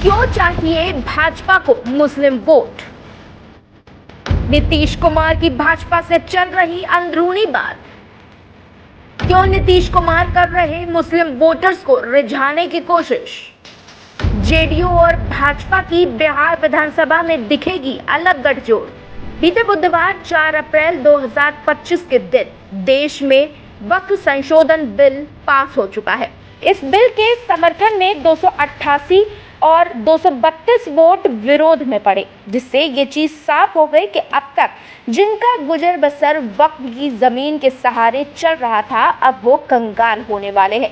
क्यों चाहिए भाजपा को मुस्लिम वोट? नीतीश कुमार की भाजपा से चल रही अंदरूनी बात। क्यों नीतीश कुमार कर रहे मुस्लिम वोटर्स को रिझाने की कोशिश? जेडीयू और भाजपा की बिहार विधानसभा में दिखेगी अलग गठजोड़। बीते बुधवार 4 अप्रैल 2025 के दिन देश में वक्फ संशोधन बिल पास हो चुका है। इस बिल के समर्थन में 288 और 232 वोट विरोध में पड़े, जिससे ये चीज साफ हो गई कि अब तक जिनका गुजर बसर वक्फ की जमीन के सहारे चल रहा था, अब वो कंगाल होने वाले हैं।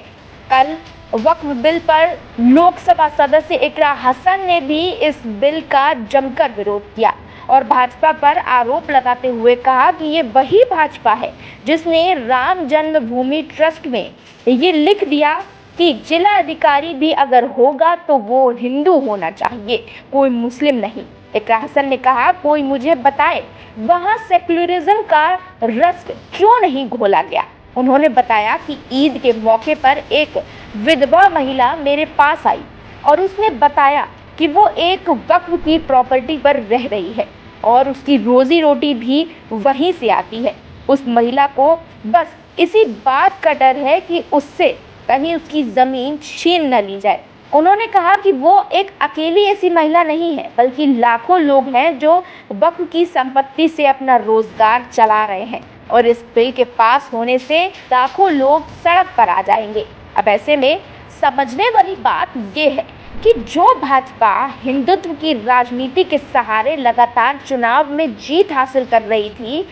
कल वक्फ बिल पर लोकसभा सदस्य इकरा हसन ने भी इस बिल का जमकर विरोध किया और भाजपा पर आरोप लगाते हुए कहा कि ये वही भाजपा है जिसने राम जन्मभूमि ट्रस्ट में ये लिख दिया कि जिला अधिकारी भी अगर होगा तो वो हिंदू होना चाहिए, कोई मुस्लिम नहीं। इकरा हसन ने कहा, कोई मुझे बताए वहाँ सेक्युलरिज्म का रस क्यों नहीं घोला गया। उन्होंने बताया कि ईद के मौके पर एक विधवा महिला मेरे पास आई और उसने बताया कि वो एक वक्फ की प्रॉपर्टी पर रह रही है और उसकी रोजी रोटी भी वहीं से आती है। उस महिला को बस इसी बात का डर है कि उससे कहीं उसकी जमीन छीन न ली जाए। उन्होंने कहा कि वो एक अकेली ऐसी महिला नहीं है, बल्कि लाखों लोग हैं जो वक्फ की संपत्ति से अपना रोजगार चला रहे हैं और इस बिल के पास होने से लाखों लोग सड़क पर आ जाएंगे। अब ऐसे में समझने वाली बात ये है कि जो भाजपा हिंदुत्व की राजनीति के सहारे लगातार चुनाव में जीत हासिल कर रही थी,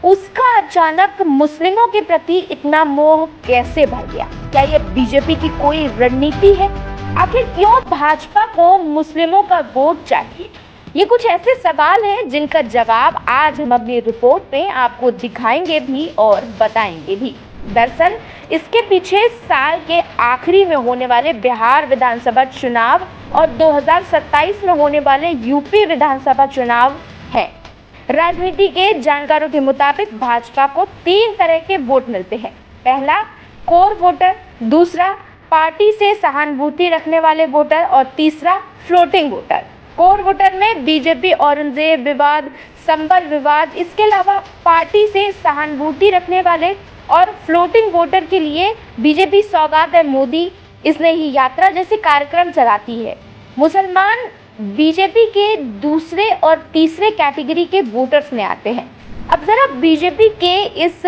उसका अचानक मुस्लिमों के प्रति इतना मोह कैसे भर गया? क्या ये बीजेपी की कोई रणनीति है? आखिर क्यों भाजपा को मुस्लिमों का वोट चाहिए? ये कुछ ऐसे सवाल हैं जिनका जवाब आज हम अपनी रिपोर्ट में आपको दिखाएंगे भी और बताएंगे भी। दरअसल इसके पीछे साल के आखिरी में होने वाले बिहार विधानसभा चुनाव और 2027 में होने वाले यूपी विधानसभा चुनाव है। राजनीति के जानकारों के मुताबिक भाजपा को 3 तरह के वोट मिलते हैं। पहला कोर वोटर, दूसरा पार्टी से सहानुभूति रखने वाले वोटर और तीसरा फ्लोटिंग वोटर। कोर वोटर में बीजेपी औरंगजेब विवाद, संबल विवाद, इसके अलावा पार्टी से सहानुभूति रखने वाले और फ्लोटिंग वोटर के लिए बीजेपी सौगात है मोदी, इसने ही यात्रा जैसे कार्यक्रम चलाती है। मुसलमान बीजेपी के दूसरे और तीसरे कैटेगरी के वोटर्स में आते हैं। अब जरा बीजेपी के इस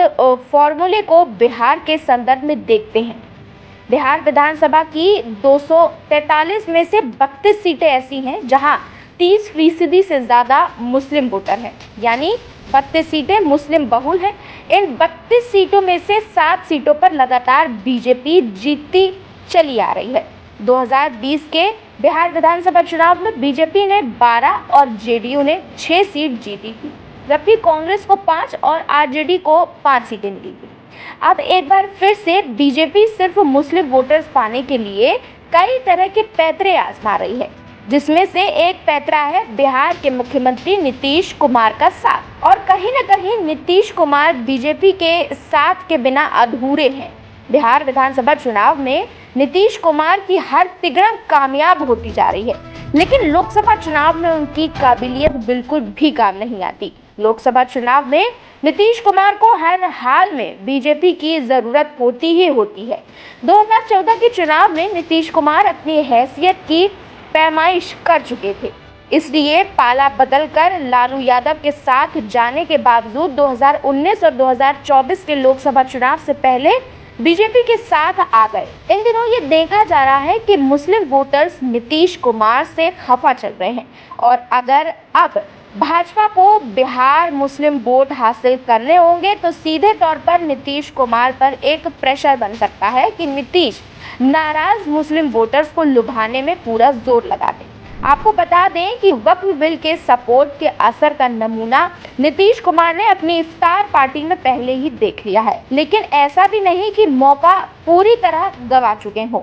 फॉर्मूले को बिहार के संदर्भ में देखते हैं। बिहार विधानसभा की 243 में से 32 सीटें ऐसी हैं जहां 30% से ज़्यादा मुस्लिम वोटर हैं, यानी 32 सीटें मुस्लिम बहुल हैं। इन 32 सीटों में से 7 सीटों पर लगातार बीजेपी जीतती चली आ रही है। 2020 के बिहार विधानसभा चुनाव में बीजेपी ने 12 और जेडीयू ने 6 सीट जीती थी, जबकि कांग्रेस को 5 और आरजेडी को 5 सीटें मिली थी। अब एक बार फिर से बीजेपी सिर्फ मुस्लिम वोटर्स पाने के लिए कई तरह के पैतरे आजमा रही है, जिसमें से एक पैतरा है बिहार के मुख्यमंत्री नीतीश कुमार का साथ। और कहीं न कहीं नीतीश कुमार बीजेपी के साथ के बिना अधूरे हैं। बिहार विधानसभा चुनाव में नीतीश कुमार की हर तिगड़ा कामयाब होती जा रही है, लेकिन लोकसभा चुनाव में उनकी काबिलियत बिल्कुल भी काम नहीं आती। लोकसभा चुनाव में नीतीश कुमार को हर हाल में बीजेपी की जरूरत होती ही होती है। 2014 के चुनाव में नीतीश कुमार अपनी हैसियत की पैमाइश कर चुके थे, इसलिए पाला बदलकर लालू यादव के साथ जाने के बावजूद 2019 और 2024 के लोकसभा चुनाव से पहले बीजेपी के साथ आ गए। इन दिनों ये देखा जा रहा है कि मुस्लिम वोटर्स नीतीश कुमार से खफा चल रहे हैं और अगर अब भाजपा को बिहार मुस्लिम वोट हासिल करने होंगे तो सीधे तौर पर नीतीश कुमार पर एक प्रेशर बन सकता है कि नीतीश नाराज मुस्लिम वोटर्स को लुभाने में पूरा जोर लगा दें। आपको बता दें कि वक्फ बिल के सपोर्ट के असर का नमूना नीतीश कुमार ने अपनी इफ्तार पार्टी में पहले ही देख लिया है, लेकिन ऐसा भी नहीं कि मौका पूरी तरह गंवा चुके हों।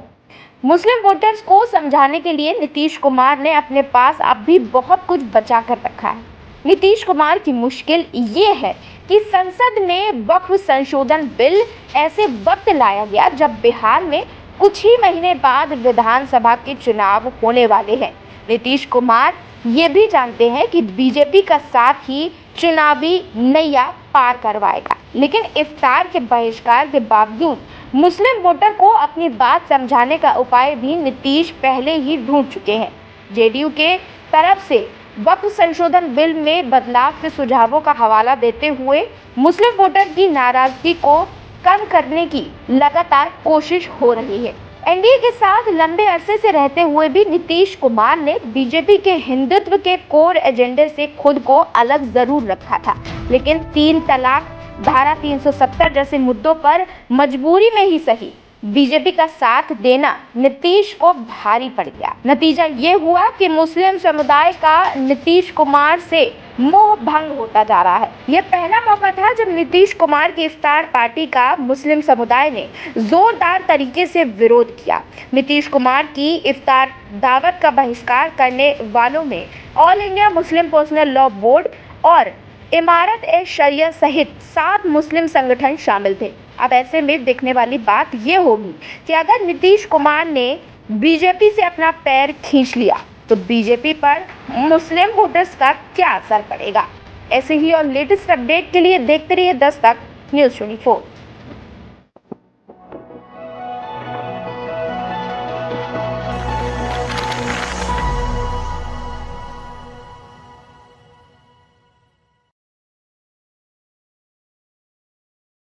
मुस्लिम वोटर्स को समझाने के लिए नीतीश कुमार ने अपने पास अब भी बहुत कुछ बचा कर रखा है। नीतीश कुमार की मुश्किल ये है कि संसद में वक्फ संशोधन बिल ऐसे वक्त लाया गया जब बिहार में कुछ ही महीने बाद विधानसभा के चुनाव होने वाले हैं। नीतीश कुमार ये भी जानते हैं कि बीजेपी का साथ ही चुनावी नैया पार करवाएगा, लेकिन इफ्तार के बहिष्कार के बावजूद मुस्लिम वोटर को अपनी बात समझाने का उपाय भी नीतीश पहले ही ढूंढ चुके हैं। जेडीयू के तरफ से वक्फ संशोधन बिल में बदलाव के सुझावों का हवाला देते हुए मुस्लिम वोटर की नाराजगी को कम करने की लगातार कोशिश हो रही है। एनडीए के साथ लंबे अरसे से रहते हुए भी नीतीश कुमार ने बीजेपी के हिंदुत्व के कोर एजेंडे से खुद को अलग जरूर रखा था, लेकिन 3 तलाक, धारा 370 जैसे मुद्दों पर मजबूरी में ही सही बीजेपी का साथ देना नीतीश को भारी पड़ गया। नतीजा ये हुआ कि मुस्लिम समुदाय का नीतीश कुमार से मोह भंग होता जा रहा है। यह पहला मौका था जब नीतीश कुमार की इफ्तार पार्टी का मुस्लिम समुदाय ने जोरदार तरीके से विरोध किया। नीतीश कुमार की इफ्तार दावत का बहिष्कार करने वालों में all India Muslim personal law board और इमारत ए शरिया सहित 7 मुस्लिम संगठन शामिल थे। अब ऐसे में देखने वाली बात ये होगी कि अगर नीतीश कुमार ने बीजेपी से अपना पैर खींच लिया तो बीजेपी पर मुस्लिम वोटर्स का क्या असर पड़ेगा। ऐसे ही और लेटेस्ट अपडेट के लिए देखते रहिए दस्तक न्यूज़ 24।